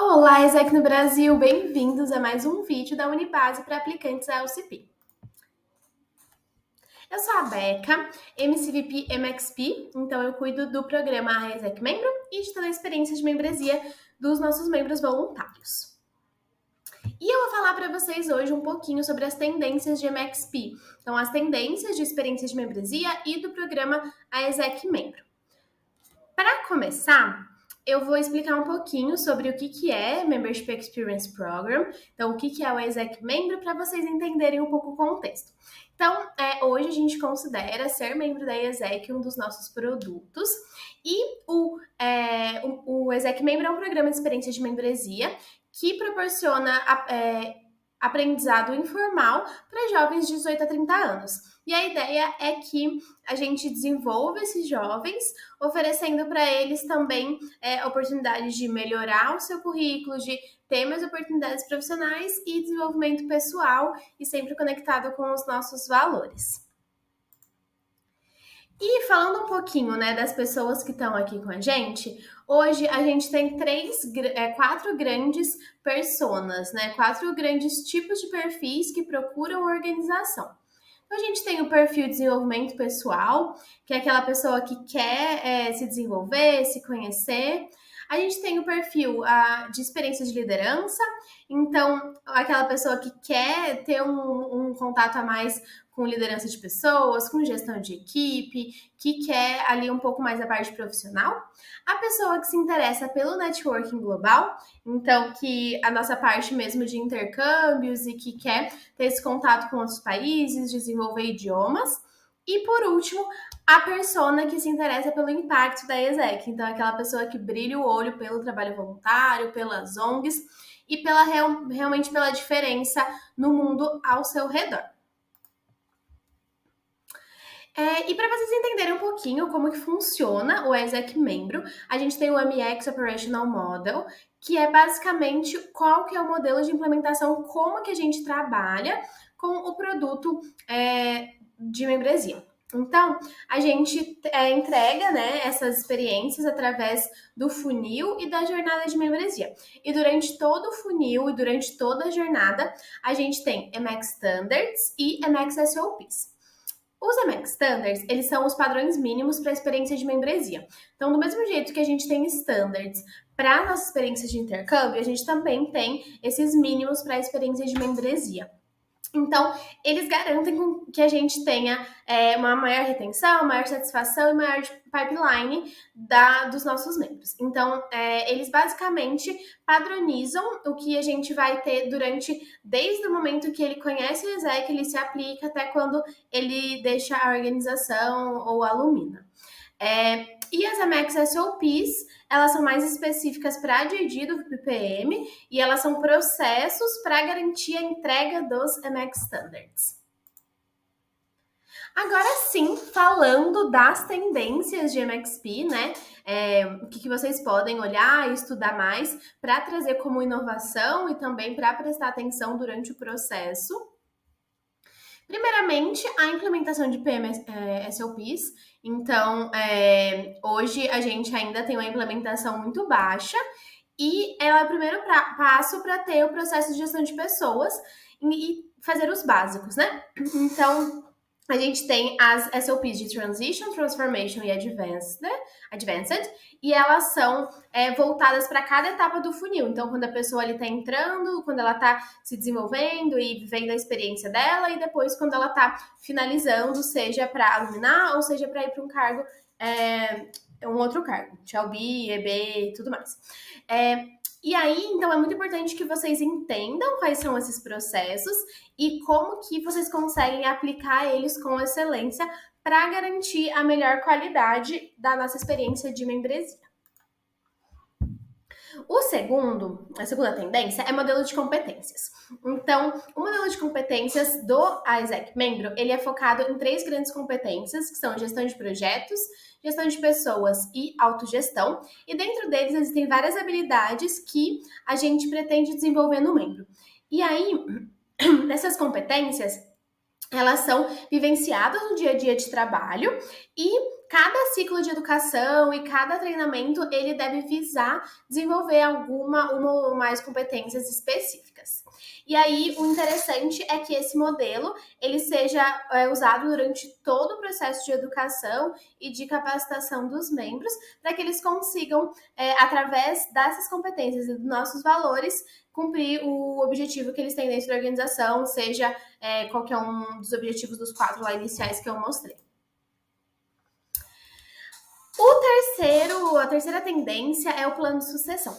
Olá, ESEC no Brasil! Bem-vindos a mais um vídeo da Unibase para aplicantes da LCP. Eu sou a Beca, MCVP MXP, então eu cuido do programa ESEC Membro e de toda a experiência de membresia dos nossos membros voluntários. E eu vou falar para vocês hoje um pouquinho sobre as tendências de MXP, então as tendências de experiência de membresia e do programa ESEC Membro. Para começar, eu vou explicar um pouquinho sobre o que é Membership Experience Program, então o que é o ESEC Membro, para vocês entenderem um pouco o contexto. Então, hoje a gente considera ser membro da ESEC um dos nossos produtos, e o ESEC Membro é um programa de experiência de membresia que proporciona aprendizado informal para jovens de 18 a 30 anos. E a ideia é que a gente desenvolva esses jovens, oferecendo para eles também oportunidades de melhorar o seu currículo, de ter mais oportunidades profissionais e desenvolvimento pessoal, e sempre conectado com os nossos valores. E falando um pouquinho, das pessoas que estão aqui com a gente, hoje a gente tem quatro grandes personas, 4 grandes tipos de perfis que procuram organização. Então, a gente tem o perfil de desenvolvimento pessoal, que é aquela pessoa que quer se desenvolver, se conhecer. A gente tem o perfil de experiência de liderança, então aquela pessoa que quer ter um contato a mais com liderança de pessoas, com gestão de equipe, que quer ali um pouco mais a parte profissional. A pessoa que se interessa pelo networking global, então que a nossa parte mesmo de intercâmbios e que quer ter esse contato com outros países, desenvolver idiomas. E por último, a persona que se interessa pelo impacto da ESEC, então aquela pessoa que brilha o olho pelo trabalho voluntário, pelas ONGs e realmente pela diferença no mundo ao seu redor. E para vocês entenderem um pouquinho como que funciona o ESEC Membro, a gente tem o MEX Operational Model, que é basicamente qual que é o modelo de implementação, como que a gente trabalha com o produto de membresia. Então, a gente entrega essas experiências através do funil e da jornada de membresia. E durante todo o funil e durante toda a jornada, a gente tem MX Standards e MX SOPs. Os MX Standards, eles são os padrões mínimos para a experiência de membresia. Então, do mesmo jeito que a gente tem standards para a nossa experiência de intercâmbio, a gente também tem esses mínimos para a experiência de membresia. Então, eles garantem que a gente tenha uma maior retenção, maior satisfação e maior pipeline dos nossos membros. Então, eles basicamente padronizam o que a gente vai ter desde o momento que ele conhece o ESEC, ele se aplica até quando ele deixa a organização ou a Lumina. E as MX SOPs, elas são mais específicas para a DID do PPM e elas são processos para garantir a entrega dos MX Standards. Agora sim, falando das tendências de MXP, o que vocês podem olhar e estudar mais para trazer como inovação e também para prestar atenção durante o processo. Primeiramente, a implementação de SOPs. Então, hoje a gente ainda tem uma implementação muito baixa e ela é o primeiro passo para ter o processo de gestão de pessoas e fazer os básicos, Então, a gente tem as SOPs de Transition, Transformation e Advanced, e elas são voltadas para cada etapa do funil. Então, quando a pessoa está entrando, quando ela está se desenvolvendo e vivendo a experiência dela, e depois quando ela está finalizando, seja para aluminar ou seja para ir para um cargo, um outro cargo, TLB, EB e tudo mais. E aí, então, é muito importante que vocês entendam quais são esses processos e como que vocês conseguem aplicar eles com excelência para garantir a melhor qualidade da nossa experiência de membresia. A segunda tendência é modelo de competências. Então, o modelo de competências do ESEC Membro, ele é focado em 3 grandes competências, que são gestão de projetos, gestão de pessoas e autogestão. E dentro deles existem várias habilidades que a gente pretende desenvolver no membro. E aí, essas competências, elas são vivenciadas no dia a dia de trabalho e cada ciclo de educação e cada treinamento, ele deve visar desenvolver uma ou mais competências específicas. E aí, o interessante é que esse modelo, ele seja usado durante todo o processo de educação e de capacitação dos membros, para que eles consigam, através dessas competências e dos nossos valores, cumprir o objetivo que eles têm dentro da organização, seja qualquer um dos objetivos dos 4 lá iniciais que eu mostrei. A terceira tendência é o plano de sucessão.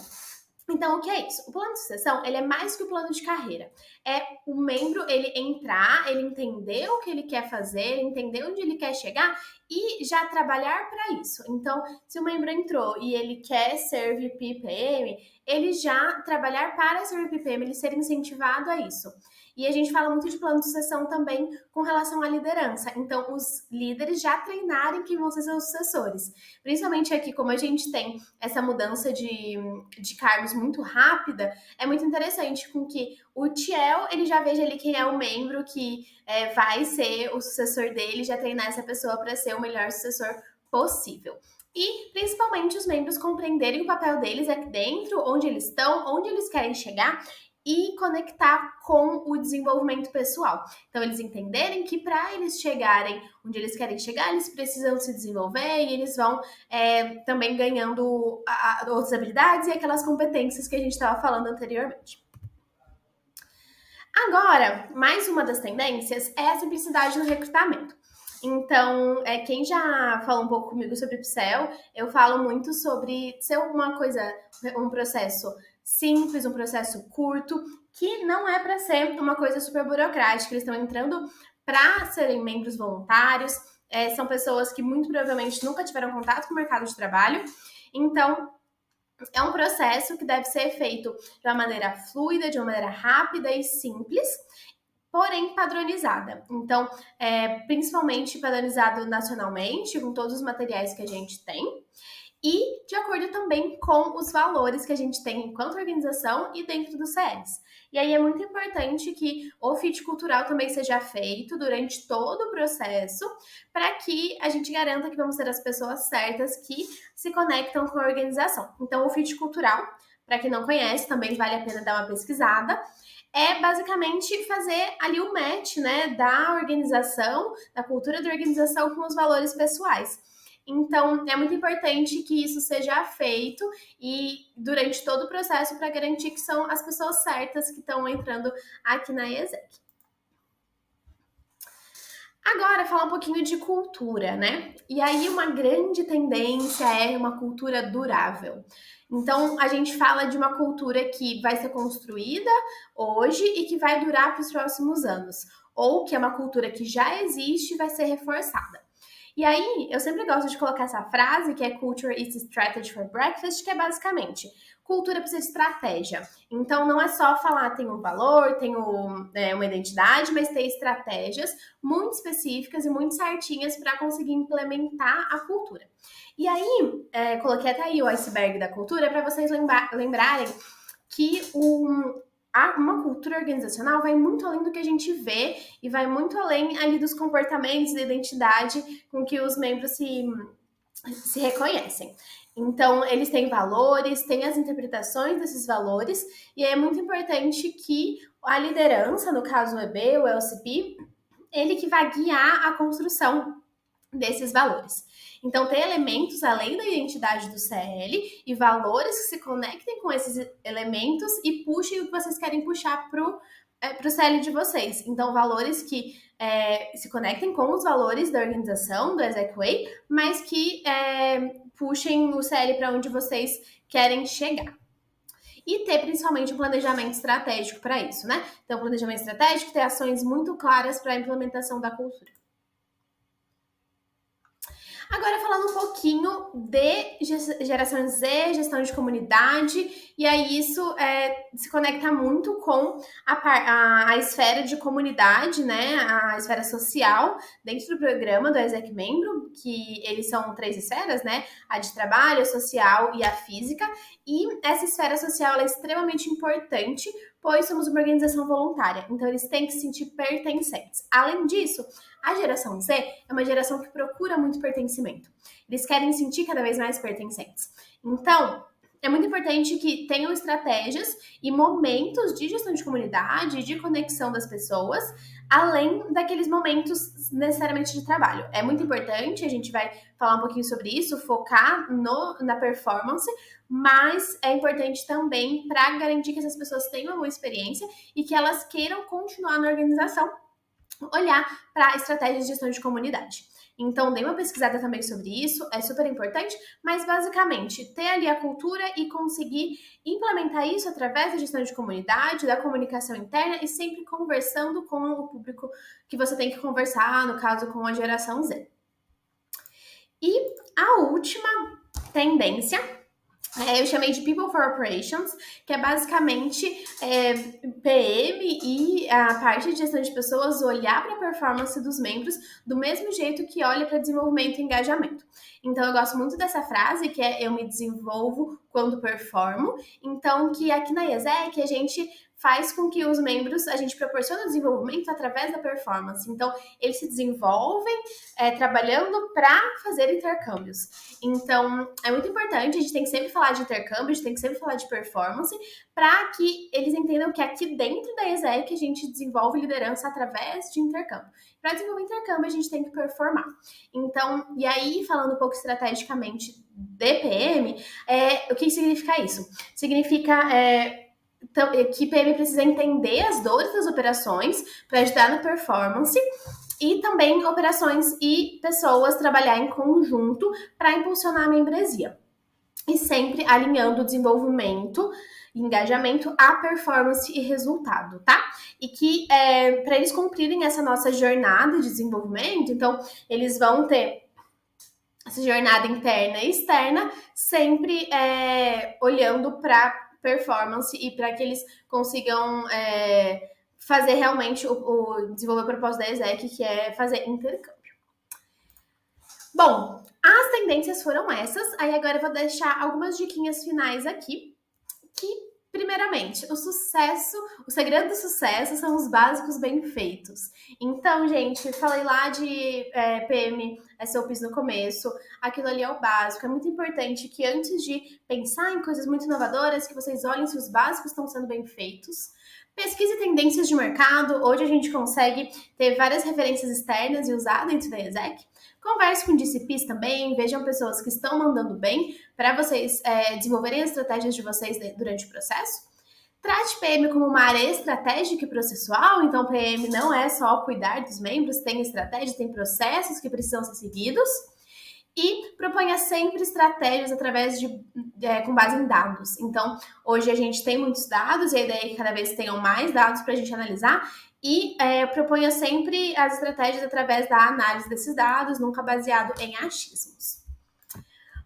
Então, o que é isso? O plano de sucessão, ele é mais que o plano de carreira. É o membro, ele entrar, ele entender o que ele quer fazer, ele entender onde ele quer chegar e já trabalhar para isso. Então, se o membro entrou e ele quer ser VP PM, ele já trabalhar para ser VP PM, ele ser incentivado a isso. E a gente fala muito de plano de sucessão também com relação à liderança. Então, os líderes já treinarem quem vão ser seus sucessores. Principalmente aqui, como a gente tem essa mudança de cargos muito rápida, é muito interessante com que o Tiel, ele já veja ali quem é o membro que vai ser o sucessor dele, já treinar essa pessoa para ser o melhor sucessor possível. E, principalmente, os membros compreenderem o papel deles aqui dentro, onde eles estão, onde eles querem chegar, e conectar com o desenvolvimento pessoal. Então, eles entenderem que para eles chegarem onde eles querem chegar, eles precisam se desenvolver e eles vão também ganhando outras habilidades e aquelas competências que a gente estava falando anteriormente. Agora, mais uma das tendências é a simplicidade no recrutamento. Então, quem já falou um pouco comigo sobre Upsell, eu falo muito sobre ser uma coisa, um processo simples, um processo curto, que não é para ser uma coisa super burocrática. Eles estão entrando para serem membros voluntários, são pessoas que muito provavelmente nunca tiveram contato com o mercado de trabalho. Então, é um processo que deve ser feito de uma maneira fluida, de uma maneira rápida e simples, porém padronizada. Então, principalmente padronizado nacionalmente, com todos os materiais que a gente tem, e de acordo também com os valores que a gente tem enquanto organização e dentro dos CLs. E aí é muito importante que o fit cultural também seja feito durante todo o processo, para que a gente garanta que vamos ter as pessoas certas que se conectam com a organização. Então, o fit cultural, para quem não conhece, também vale a pena dar uma pesquisada, é basicamente fazer ali o match, né, da organização, da cultura da organização com os valores pessoais. Então, é muito importante que isso seja feito e durante todo o processo para garantir que são as pessoas certas que estão entrando aqui na IESEC. Agora, falar um pouquinho de cultura, né? E aí, uma grande tendência é uma cultura durável. Então, a gente fala de uma cultura que vai ser construída hoje e que vai durar para os próximos anos. Ou que é uma cultura que já existe e vai ser reforçada. E aí, eu sempre gosto de colocar essa frase, que é Culture is Strategy for Breakfast, que é basicamente, cultura precisa de estratégia. Então, não é só falar, tem um valor, tem uma identidade, mas tem estratégias muito específicas e muito certinhas para conseguir implementar a cultura. E aí, coloquei até aí o iceberg da cultura para vocês lembrarem que uma cultura organizacional vai muito além do que a gente vê e vai muito além ali dos comportamentos, da identidade com que os membros se reconhecem. Então, eles têm valores, têm as interpretações desses valores, e é muito importante que a liderança, no caso o EB, o LCP, ele que vai guiar a construção desses valores. Então, tem elementos além da identidade do CL e valores que se conectem com esses elementos e puxem o que vocês querem puxar pro CL de vocês. Então, valores que se conectem com os valores da organização, do Exec Way, mas que puxem o CL para onde vocês querem chegar. E ter principalmente um planejamento estratégico para isso, né? Então, planejamento estratégico, ter ações muito claras para a implementação da cultura. Agora, falando um pouquinho de geração Z, gestão de comunidade, e aí isso se conecta muito com a esfera de comunidade, né? A esfera social dentro do programa do Exec Membro, que eles são 3 esferas, né? A de trabalho, a social e a física. E essa esfera social ela é extremamente importante, pois somos uma organização voluntária, então eles têm que se sentir pertencentes. Além disso, a geração Z é uma geração que procura muito pertencimento. Eles querem sentir cada vez mais pertencentes. Então, é muito importante que tenham estratégias e momentos de gestão de comunidade, de conexão das pessoas, além daqueles momentos necessariamente de trabalho. É muito importante, a gente vai falar um pouquinho sobre isso, focar na performance, mas é importante também para garantir que essas pessoas tenham uma boa experiência e que elas queiram continuar na organização, olhar para estratégias de gestão de comunidade. Então, dei uma pesquisada também sobre isso, é super importante, mas basicamente ter ali a cultura e conseguir implementar isso através da gestão de comunidade, da comunicação interna e sempre conversando com o público que você tem que conversar, no caso com a geração Z. E a última tendência eu chamei de People for Operations, que é basicamente PM e a parte de gestão de pessoas olhar para a performance dos membros do mesmo jeito que olha para desenvolvimento e engajamento. Então, eu gosto muito dessa frase, que é eu me desenvolvo quando performo. Então, que aqui na IESEC a gente faz com que os membros, a gente proporciona o desenvolvimento através da performance. Então, eles se desenvolvem trabalhando para fazer intercâmbios. Então, é muito importante, a gente tem que sempre falar de intercâmbio, a gente tem que sempre falar de performance, para que eles entendam que aqui dentro da ESEC a gente desenvolve liderança através de intercâmbio. Para desenvolver intercâmbio, a gente tem que performar. Então, e aí, falando um pouco estrategicamente de PM, o que significa isso? Significa que PM precisa entender as dores das operações para ajudar na performance e também operações e pessoas trabalhar em conjunto para impulsionar a membresia. E sempre alinhando o desenvolvimento, engajamento, a performance e resultado, tá? E que para eles cumprirem essa nossa jornada de desenvolvimento, então eles vão ter essa jornada interna e externa, sempre olhando para performance e para que eles consigam fazer realmente desenvolver o propósito da ESEC, que é fazer intercâmbio. Bom, as tendências foram essas, aí agora eu vou deixar algumas diquinhas finais aqui, que primeiramente, o segredo do sucesso são os básicos bem feitos. Então, gente, falei lá de PM, SOPs no começo, aquilo ali é o básico. É muito importante que antes de pensar em coisas muito inovadoras, que vocês olhem se os básicos estão sendo bem feitos. Pesquise tendências de mercado, hoje a gente consegue ter várias referências externas e usar dentro da ESEC. Converse com DCPs também, vejam pessoas que estão mandando bem para vocês desenvolverem as estratégias de vocês durante o processo. Trate PM como uma área estratégica e processual, então PM não é só cuidar dos membros, tem estratégia, tem processos que precisam ser seguidos. E proponha sempre estratégias com base em dados. Então, hoje a gente tem muitos dados e a ideia é que cada vez tenham mais dados para a gente analisar e proponha sempre as estratégias através da análise desses dados, nunca baseado em achismos.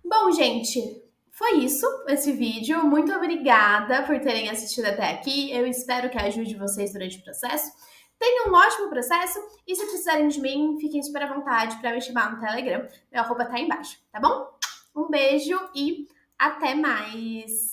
Bom, gente, foi isso, esse vídeo. Muito obrigada por terem assistido até aqui. Eu espero que ajude vocês durante o processo. Tenham um ótimo processo e se precisarem de mim, fiquem super à vontade para me chamar no Telegram. Meu arroba tá aí embaixo, tá bom? Um beijo e até mais!